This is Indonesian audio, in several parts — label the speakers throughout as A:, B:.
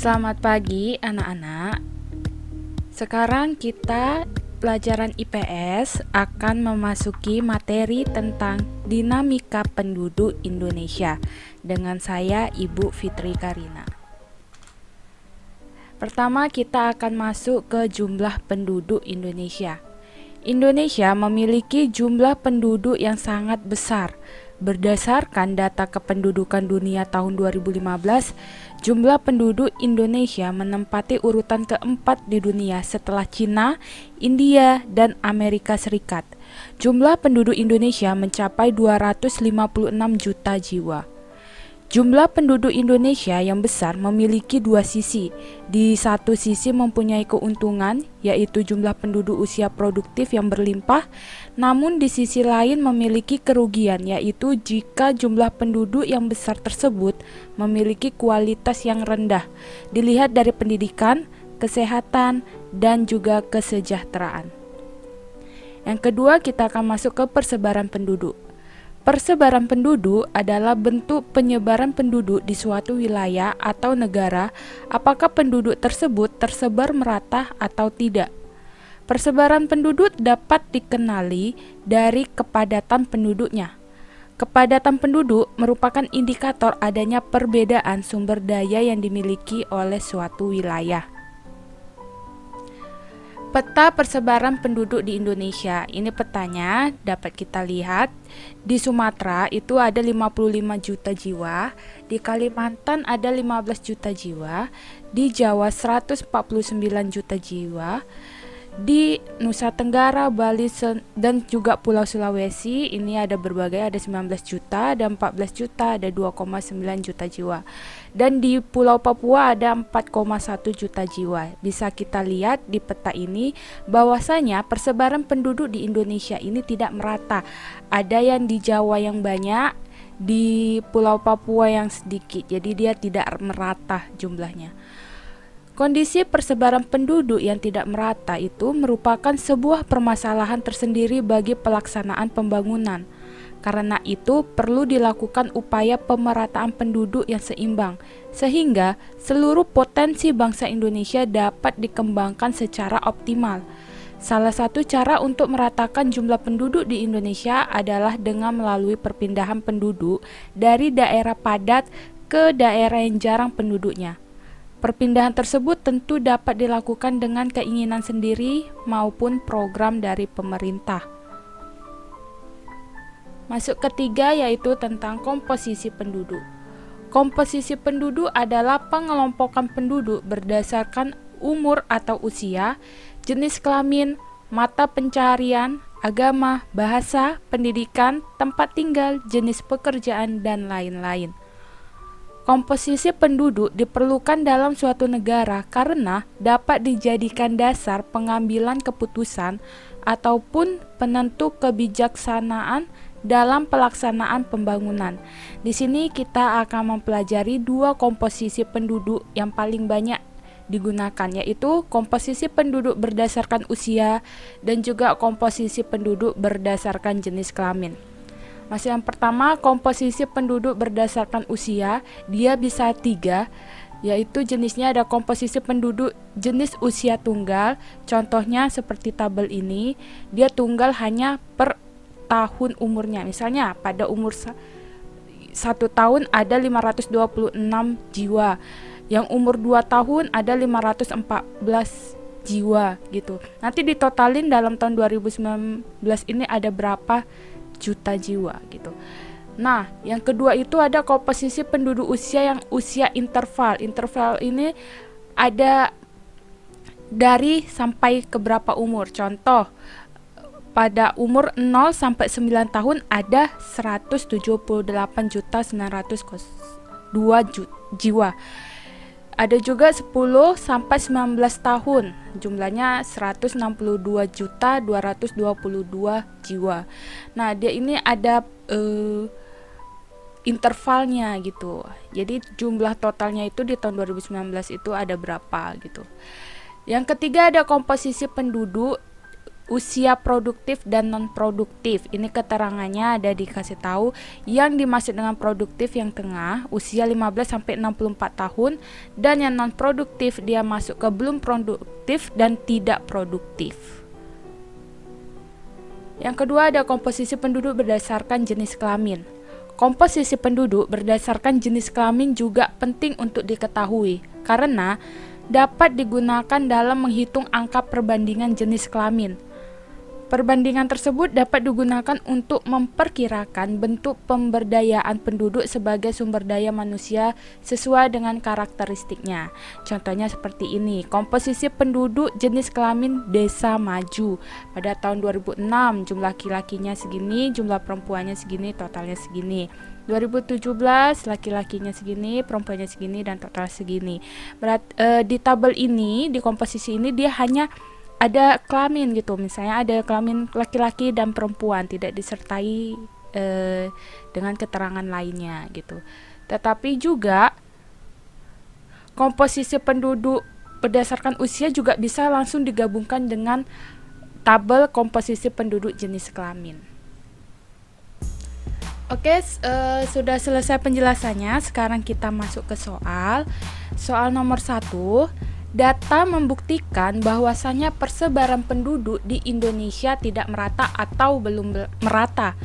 A: Selamat pagi anak-anak. Sekarang kita pelajaran IPS akan memasuki materi tentang dinamika penduduk Indonesia dengan saya Ibu Fitri Karina. Pertama kita akan masuk ke jumlah penduduk Indonesia. Indonesia memiliki jumlah penduduk yang sangat besar. Berdasarkan data kependudukan dunia tahun 2015, jumlah penduduk Indonesia menempati urutan keempat di dunia setelah Cina, India, dan Amerika Serikat. Jumlah penduduk Indonesia mencapai 256 juta jiwa. Jumlah penduduk Indonesia yang besar memiliki dua sisi. Di satu sisi mempunyai keuntungan, yaitu jumlah penduduk usia produktif yang berlimpah, namun di sisi lain memiliki kerugian, yaitu jika jumlah penduduk yang besar tersebut memiliki kualitas yang rendah, dilihat dari pendidikan, kesehatan, dan juga kesejahteraan. Yang kedua, kita akan masuk ke persebaran penduduk. Persebaran penduduk adalah bentuk penyebaran penduduk di suatu wilayah atau negara, apakah penduduk tersebut tersebar merata atau tidak. Persebaran penduduk dapat dikenali dari kepadatan penduduknya. Kepadatan penduduk merupakan indikator adanya perbedaan sumber daya yang dimiliki oleh suatu wilayah. Peta persebaran penduduk di Indonesia. Ini petanya dapat kita lihat. Di Sumatera itu ada 55 juta jiwa, di Kalimantan ada 15 juta jiwa, di Jawa 149 juta jiwa, di Nusa Tenggara, Bali, dan juga Pulau Sulawesi ini ada berbagai, ada 19 juta, ada 14 juta, ada 2,9 juta jiwa. Dan di Pulau Papua ada 4,1 juta jiwa. Bisa kita lihat di peta ini bahwasanya persebaran penduduk di Indonesia ini tidak merata. Ada yang di Jawa yang banyak, di Pulau Papua yang sedikit. Jadi dia tidak merata jumlahnya. Kondisi persebaran penduduk yang tidak merata itu merupakan sebuah permasalahan tersendiri bagi pelaksanaan pembangunan. Karena itu perlu dilakukan upaya pemerataan penduduk yang seimbang, sehingga seluruh potensi bangsa Indonesia dapat dikembangkan secara optimal. Salah satu cara untuk meratakan jumlah penduduk di Indonesia adalah dengan melalui perpindahan penduduk dari daerah padat ke daerah yang jarang penduduknya. Perpindahan tersebut tentu dapat dilakukan dengan keinginan sendiri maupun program dari pemerintah. Masuk ketiga yaitu tentang komposisi penduduk. Komposisi penduduk adalah pengelompokan penduduk berdasarkan umur atau usia, jenis kelamin, mata pencaharian, agama, bahasa, pendidikan, tempat tinggal, jenis pekerjaan, dan lain-lain. Komposisi penduduk diperlukan dalam suatu negara karena dapat dijadikan dasar pengambilan keputusan ataupun penentu kebijaksanaan dalam pelaksanaan pembangunan. Di sini kita akan mempelajari dua komposisi penduduk yang paling banyak digunakan, yaitu komposisi penduduk berdasarkan usia dan juga komposisi penduduk berdasarkan jenis kelamin. Masuk yang pertama, komposisi penduduk berdasarkan usia, dia bisa 3, yaitu jenisnya ada komposisi penduduk jenis usia tunggal, contohnya seperti tabel ini, dia tunggal hanya per tahun umurnya. Misalnya pada umur 1 tahun ada 526 jiwa, yang umur 2 tahun ada 514 jiwa gitu. Nanti ditotalin dalam tahun 2019 ini ada berapa juta jiwa gitu. Nah, yang kedua itu ada komposisi penduduk usia yang usia interval. Interval ini ada dari sampai ke berapa umur. Contoh, pada umur 0 sampai 9 tahun ada 178.902 jiwa. Ada juga 10 sampai 19 tahun, jumlahnya 162.222 jiwa. Nah, dia ini ada intervalnya gitu. Jadi jumlah totalnya itu di tahun 2019 itu ada berapa gitu. Yang ketiga ada komposisi penduduk usia produktif dan non-produktif. Ini keterangannya ada dikasih tahu. Yang dimaksud dengan produktif yang tengah, usia 15 sampai 64 tahun, dan yang non-produktif dia masuk ke belum produktif dan tidak produktif. Yang kedua ada komposisi penduduk berdasarkan jenis kelamin. Komposisi penduduk berdasarkan jenis kelamin juga penting untuk diketahui karena dapat digunakan dalam menghitung angka perbandingan jenis kelamin. Perbandingan tersebut dapat digunakan untuk memperkirakan bentuk pemberdayaan penduduk sebagai sumber daya manusia sesuai dengan karakteristiknya. Contohnya seperti ini, komposisi penduduk jenis kelamin desa maju. Pada tahun 2006 jumlah laki-lakinya segini, jumlah perempuannya segini, totalnya segini. 2017 laki-lakinya segini, perempuannya segini, dan total segini. Di tabel ini, di komposisi ini dia hanya ada kelamin gitu, misalnya ada kelamin laki-laki dan perempuan, tidak disertai dengan keterangan lainnya gitu. Tetapi juga komposisi penduduk berdasarkan usia juga bisa langsung digabungkan dengan tabel komposisi penduduk jenis kelamin. Oke, sudah selesai penjelasannya. Sekarang kita masuk ke soal nomor 1. Data membuktikan bahwasannya persebaran penduduk di Indonesia tidak merata atau belum merata.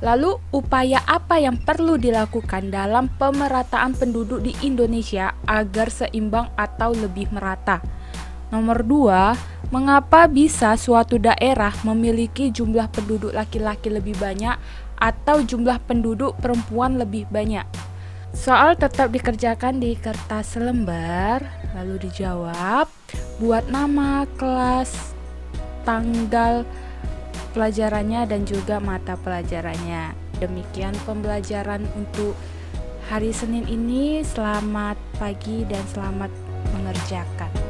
A: Lalu, upaya apa yang perlu dilakukan dalam pemerataan penduduk di Indonesia agar seimbang atau lebih merata? Nomor 2, mengapa bisa suatu daerah memiliki jumlah penduduk laki-laki lebih banyak atau jumlah penduduk perempuan lebih banyak? Soal tetap dikerjakan di kertas selembar, lalu dijawab. Buat nama, kelas, tanggal pelajarannya, dan juga mata pelajarannya. Demikian pembelajaran untuk hari Senin ini. Selamat pagi dan selamat mengerjakan.